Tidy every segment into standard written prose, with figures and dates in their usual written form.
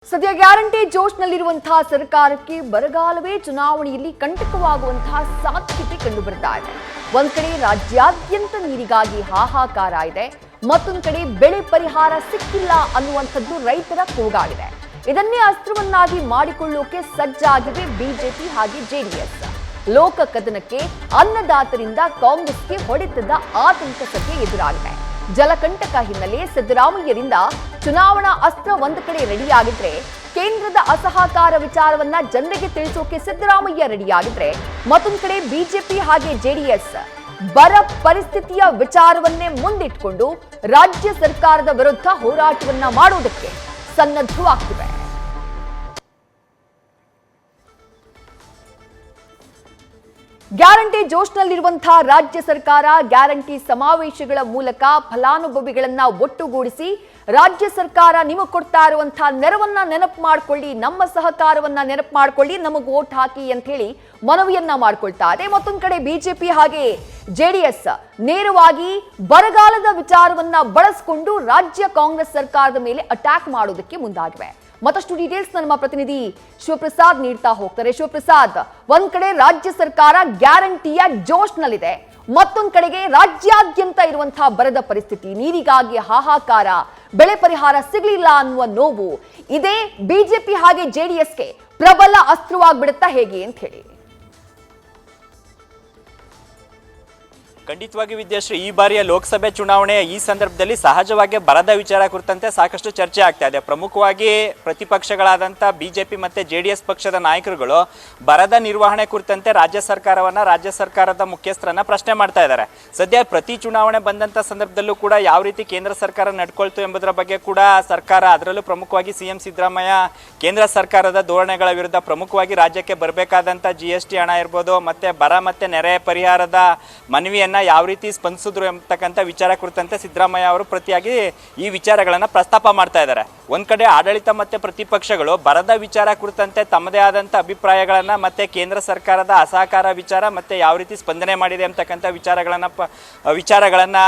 ಸದ್ಯ ಗ್ಯಾರಂಟಿ ಜೋಶ್ನಲ್ಲಿರುವಂತಹ ಸರ್ಕಾರಕ್ಕೆ ಬರಗಾಲವೇ ಚುನಾವಣೆಯಲ್ಲಿ ಕಂಟಕವಾಗುವಂತಹ ಸಾಧ್ಯತೆ ಕಂಡುಬರ್ತಾ ಇದೆ. ಒಂದ್ ಕಡೆ ರಾಜ್ಯಾದ್ಯಂತ ನೀರಿಗಾಗಿ ಹಾಹಾಕಾರ ಇದೆ, ಮತ್ತೊಂದು ಕಡೆ ಬೆಳೆ ಪರಿಹಾರ ಸಿಕ್ಕಿಲ್ಲ ಅನ್ನುವಂಥದ್ದು ರೈತರ ಕೂಗಾಗಿದೆ. ಇದನ್ನೇ ಅಸ್ತ್ರವನ್ನಾಗಿ ಮಾಡಿಕೊಳ್ಳೋಕೆ ಸಜ್ಜಾಗಿವೆ ಬಿಜೆಪಿ ಹಾಗೆ ಜೆಡಿಎಸ್. ಲೋಕ ಕದನಕ್ಕೆ ಅನ್ನದಾತರಿಂದ ಕಾಂಗ್ರೆಸ್ಗೆ ಹೊಡೆತದ ಆತಂಕ ಸದ್ಯ ಎದುರಾಗಿದೆ. ಜಲಕಂಟಕ ಹಿನ್ನೆಲೆ ಸಿದ್ದರಾಮಯ್ಯರಿಂದ ಚುನಾವಣಾ ಅಸ್ತ್ರ ಒಂದು ಕಡೆ ರೆಡಿಯಾಗಿದ್ರೆ, ಕೇಂದ್ರದ ಅಸಹಕಾರ ವಿಚಾರವನ್ನ ಜನರಿಗೆ ತಿಳಿಸೋಕೆ ಸಿದ್ದರಾಮಯ್ಯ ರೆಡಿಯಾಗಿದ್ರೆ, ಮತ್ತೊಂದು ಕಡೆ ಬಿಜೆಪಿ ಹಾಗೆ ಜೆಡಿಎಸ್ ಬರ ಪರಿಸ್ಥಿತಿಯ ವಿಚಾರವನ್ನೇ ಮುಂದಿಟ್ಕೊಂಡು ರಾಜ್ಯ ಸರ್ಕಾರದ ವಿರುದ್ಧ ಹೋರಾಟವನ್ನ ಮಾಡೋದಕ್ಕೆ ಸನ್ನದ್ಧವಾಗ್ತಿವೆ. ಗ್ಯಾರಂಟಿ ಜೋಶ್ನಲ್ಲಿರುವಂತಹ ರಾಜ್ಯ ಸರ್ಕಾರ ಗ್ಯಾರಂಟಿ ಸಮಾವೇಶಗಳ ಮೂಲಕ ಫಲಾನುಭವಿಗಳನ್ನ ಒಟ್ಟುಗೂಡಿಸಿ ರಾಜ್ಯ ಸರ್ಕಾರ ನಿಮಗೆ ಕೊಡ್ತಾ ಇರುವಂತಹ ನೆರವನ್ನ ನೆನಪು ಮಾಡ್ಕೊಳ್ಳಿ, ನಮ್ಮ ಸಹಕಾರವನ್ನ ನೆನಪು ಮಾಡ್ಕೊಳ್ಳಿ, ನಮಗೆ ವೋಟ್ ಹಾಕಿ ಅಂತ ಹೇಳಿ ಮನವಿಯನ್ನ ಮಾಡ್ಕೊಳ್ತಾ ಇದೆ. ಮತ್ತೊಂದು ಕಡೆ ಬಿಜೆಪಿ ಹಾಗೆ ಜೆಡಿಎಸ್ ನೇರವಾಗಿ ಬರಗಾಲದ ವಿಚಾರವನ್ನ ಬಳಸಿಕೊಂಡು ರಾಜ್ಯ ಕಾಂಗ್ರೆಸ್ ಸರ್ಕಾರದ ಮೇಲೆ ಅಟ್ಯಾಕ್ ಮಾಡೋದಕ್ಕೆ ಮುಂದಾಗಿವೆ. ಮತ್ತಷ್ಟು ಡೀಟೇಲ್ಸ್ ನಮ್ಮ ಪ್ರತಿನಿಧಿ ಶಿವಪ್ರಸಾದ್ ನೀಡ್ತಾ ಹೋಗ್ತಾರೆ. ಶಿವಪ್ರಸಾದ್, ಒಂದ್ ಕಡೆ ರಾಜ್ಯ ಸರ್ಕಾರ ಗ್ಯಾರಂಟಿಯ ಜೋಶ್ನಲ್ಲಿದೆ, ಮತ್ತೊಂದ್ ಕಡೆಗೆ ರಾಜ್ಯಾದ್ಯಂತ ಇರುವಂತಹ ಬರದ ಪರಿಸ್ಥಿತಿ, ನೀರಿಗಾಗಿ ಹಾಹಾಕಾರ, ಬೆಳೆ ಪರಿಹಾರ ಸಿಗಲಿಲ್ಲ ಅನ್ನುವ ನೋವು ಇದೇ ಬಿಜೆಪಿ ಹಾಗೆ ಜೆಡಿಎಸ್ಗೆ ಪ್ರಬಲ ಅಸ್ತ್ರವಾಗ್ಬಿಡುತ್ತಾ ಹೇಗೆ ಅಂತ ಹೇಳಿ? ಖಂಡಿತವಾಗಿ ವಿದ್ಯಾಶ್ರೀ, ಈ ಬಾರಿಯ ಲೋಕಸಭೆ ಚುನಾವಣೆಯ ಈ ಸಂದರ್ಭದಲ್ಲಿ ಸಹಜವಾಗಿ ಬರದ ವಿಚಾರ ಕುರಿತಂತೆ ಸಾಕಷ್ಟು ಚರ್ಚೆ ಆಗ್ತಾ ಇದೆ. ಪ್ರಮುಖವಾಗಿ ಪ್ರತಿಪಕ್ಷಗಳಾದಂಥ ಬಿಜೆಪಿ ಮತ್ತು ಜೆಡಿಎಸ್ ಪಕ್ಷದ ನಾಯಕರುಗಳು ಬರದ ನಿರ್ವಹಣೆ ಕುರಿತಂತೆ ರಾಜ್ಯ ಸರ್ಕಾರದ ಮುಖ್ಯಸ್ಥರನ್ನ ಪ್ರಶ್ನೆ ಮಾಡ್ತಾ ಇದ್ದಾರೆ. ಸದ್ಯ ಪ್ರತಿ ಚುನಾವಣೆ ಬಂದಂಥ ಸಂದರ್ಭದಲ್ಲೂ ಕೂಡ ಯಾವ ರೀತಿ ಕೇಂದ್ರ ಸರ್ಕಾರ ನಡ್ಕೊಳ್ತು ಎಂಬುದರ ಬಗ್ಗೆ ಕೂಡ ಸರ್ಕಾರ, ಅದರಲ್ಲೂ ಪ್ರಮುಖವಾಗಿ ಸಿಎಂ ಸಿದ್ದರಾಮಯ್ಯ ಕೇಂದ್ರ ಸರ್ಕಾರದ ಧೋರಣೆಗಳ ವಿರುದ್ಧ ಪ್ರಮುಖವಾಗಿ ರಾಜ್ಯಕ್ಕೆ ಬರಬೇಕಾದಂಥ GST ಹಣ ಇರ್ಬೋದು, ಮತ್ತೆ ಬರ ಮತ್ತೆ ನೆರೆ ಪರಿಹಾರದ ಮನವಿಯನ್ನ ಯಾವ ರೀತಿ ಸ್ಪಂದಿಸಿದ್ರು ಎಂಬತಕ್ಕಂಥ ವಿಚಾರ ಕುರಿತಂತೆ ಸಿದ್ದರಾಮಯ್ಯ ಅವರು ಪ್ರತಿಯಾಗಿ ಈ ವಿಚಾರಗಳನ್ನು ಪ್ರಸ್ತಾಪ ಮಾಡ್ತಾ ಇದ್ದಾರೆ. ಒಂದ್ ಕಡೆ ಆಡಳಿತ ಮತ್ತೆ ಪ್ರತಿಪಕ್ಷಗಳು ಬರದ ವಿಚಾರ ಕುರಿತಂತೆ ತಮ್ಮದೇ ಆದಂಥ ಅಭಿಪ್ರಾಯಗಳನ್ನ ಮತ್ತೆ ಕೇಂದ್ರ ಸರ್ಕಾರದ ಅಸಹಕಾರ ವಿಚಾರ ಮತ್ತೆ ಯಾವ ರೀತಿ ಸ್ಪಂದನೆ ಮಾಡಿದೆ ಎಂಬತಕ್ಕಂಥ ವಿಚಾರಗಳನ್ನ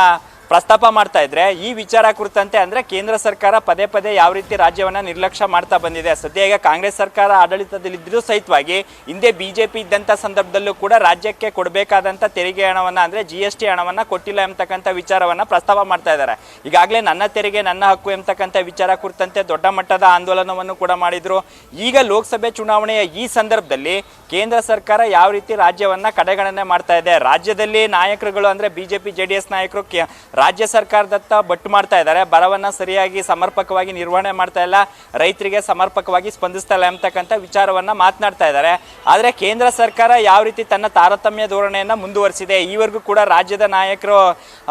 ಪ್ರಸ್ತಾಪ ಮಾಡ್ತಾ ಇದ್ರೆ, ಈ ವಿಚಾರ ಕುರಿತಂತೆ ಅಂದ್ರೆ ಕೇಂದ್ರ ಸರ್ಕಾರ ಪದೇ ಪದೇ ಯಾವ ರೀತಿ ರಾಜ್ಯವನ್ನ ನಿರ್ಲಕ್ಷ್ಯ ಮಾಡ್ತಾ ಬಂದಿದೆ. ಸದ್ಯ ಈಗ ಕಾಂಗ್ರೆಸ್ ಸರ್ಕಾರ ಆಡಳಿತದಲ್ಲಿದ್ದರೂ ಸಹಿತವಾಗಿ ಹಿಂದೆ ಬಿಜೆಪಿ ಇದ್ದಂಥ ಸಂದರ್ಭದಲ್ಲೂ ಕೂಡ ರಾಜ್ಯಕ್ಕೆ ಕೊಡಬೇಕಾದಂಥ ತೆರಿಗೆ ಹಣವನ್ನ ಅಂದ್ರೆ GST ಹಣವನ್ನ ಕೊಟ್ಟಿಲ್ಲ ಎಂಬತಕ್ಕಂಥ ವಿಚಾರವನ್ನ ಪ್ರಸ್ತಾಪ ಮಾಡ್ತಾ ಇದ್ದಾರೆ. ಈಗಾಗಲೇ ನನ್ನ ತೆರಿಗೆ ನನ್ನ ಹಕ್ಕು ಎಂಬತಕ್ಕಂಥ ವಿಚಾರ ಕುರಿತಂತೆ ದೊಡ್ಡ ಮಟ್ಟದ ಆಂದೋಲನವನ್ನು ಕೂಡ ಮಾಡಿದ್ರು. ಈಗ ಲೋಕಸಭೆ ಚುನಾವಣೆಯ ಈ ಸಂದರ್ಭದಲ್ಲಿ ಕೇಂದ್ರ ಸರ್ಕಾರ ಯಾವ ರೀತಿ ರಾಜ್ಯವನ್ನ ಕಡೆಗಣನೆ ಮಾಡ್ತಾ ಇದೆ, ರಾಜ್ಯದಲ್ಲಿ ನಾಯಕರುಗಳು ಅಂದ್ರೆ ಬಿಜೆಪಿ ಜೆಡಿಎಸ್ ನಾಯಕರು ರಾಜ್ಯ ಸರ್ಕಾರದತ್ತ ಬಟ್ಟು ಮಾಡ್ತಾ ಇದ್ದಾರೆ, ಬರವನ್ನ ಸರಿಯಾಗಿ ಸಮರ್ಪಕವಾಗಿ ನಿರ್ವಹಣೆ ಮಾಡ್ತಾ ಇಲ್ಲ, ರೈತರಿಗೆ ಸಮರ್ಪಕವಾಗಿ ಸ್ಪಂದಿಸ್ತಾ ಇಲ್ಲ ಎಂಬತಕ್ಕಂಥ ವಿಚಾರವನ್ನ ಮಾತನಾಡ್ತಾ ಇದ್ದಾರೆ. ಆದರೆ ಕೇಂದ್ರ ಸರ್ಕಾರ ಯಾವ ರೀತಿ ತನ್ನ ತಾರತಮ್ಯ ಧೋರಣೆಯನ್ನ ಮುಂದುವರಿಸಿದೆ, ಈವರೆಗೂ ಕೂಡ ರಾಜ್ಯದ ನಾಯಕರು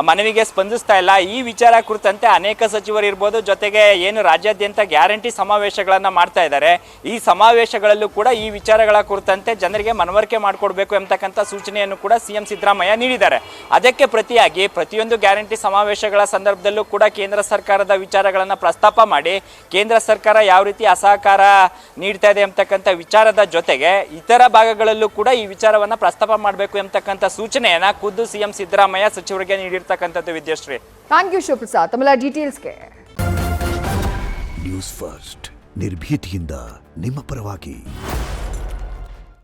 ಮನವಿಗೆ ಸ್ಪಂದಿಸ್ತಾ ಇಲ್ಲ. ಈ ವಿಚಾರ ಕುರಿತಂತೆ ಅನೇಕ ಸಚಿವರು ಇರ್ಬೋದು, ಜೊತೆಗೆ ಏನು ರಾಜ್ಯಾದ್ಯಂತ ಗ್ಯಾರಂಟಿ ಸಮಾವೇಶಗಳನ್ನ ಮಾಡ್ತಾ ಇದ್ದಾರೆ, ಈ ಸಮಾವೇಶಗಳಲ್ಲೂ ಕೂಡ ಈ ವಿಚಾರಗಳ ಕುರಿತಂತೆ ಜನರಿಗೆ ಮನವರಿಕೆ ಮಾಡಿಕೊಡ್ಬೇಕು ಎಂಬತಕ್ಕಂಥ ಸೂಚನೆಯನ್ನು ಕೂಡ ಸಿಎಂ ಸಿದ್ದರಾಮಯ್ಯ ನೀಡಿದ್ದಾರೆ. ಅದಕ್ಕೆ ಪ್ರತಿಯಾಗಿ ಪ್ರತಿಯೊಂದು ಗ್ಯಾರಂಟಿ ಸಮಾವೇಶಗಳ ಸಂದರ್ಭದಲ್ಲೂ ಕೂಡ ಕೇಂದ್ರ ಸರ್ಕಾರದ ವಿಚಾರಗಳನ್ನು ಪ್ರಸ್ತಾಪ ಮಾಡಿ ಕೇಂದ್ರ ಸರ್ಕಾರ ಯಾವ ರೀತಿ ಅಸಹಕಾರ ನೀಡ್ತಾ ಇದೆ ಎಂಬತಕ್ಕಂಥ ವಿಚಾರದ ಜೊತೆಗೆ ಇತರ ಭಾಗಗಳಲ್ಲೂ ಕೂಡ ಈ ವಿಚಾರವನ್ನ ಪ್ರಸ್ತಾಪ ಮಾಡಬೇಕು ಎಂಬತಕ್ಕಂಥ ಸೂಚನೆಯನ್ನ ಖುದ್ದು ಸಿಎಂ ಸಿದ್ದರಾಮಯ್ಯ ಸಚಿವರಿಗೆ ನೀಡಿರ್ತಕ್ಕಂಥದ್ದು. ವಿದ್ಯಾಶ್ರೀ, ಥ್ಯಾಂಕ್ ಯು ಶಿವಪ್ರಸಾದ್ ತಮ್ಮೆಲ್ಲ ಡೀಟೇಲ್ಸ್ಗೆ. ನ್ಯೂಸ್ ಫಸ್ಟ್ ನಿರ್ಭೀತಿಯಿಂದ ನಿಮ್ಮ ಪರವಾಗಿ.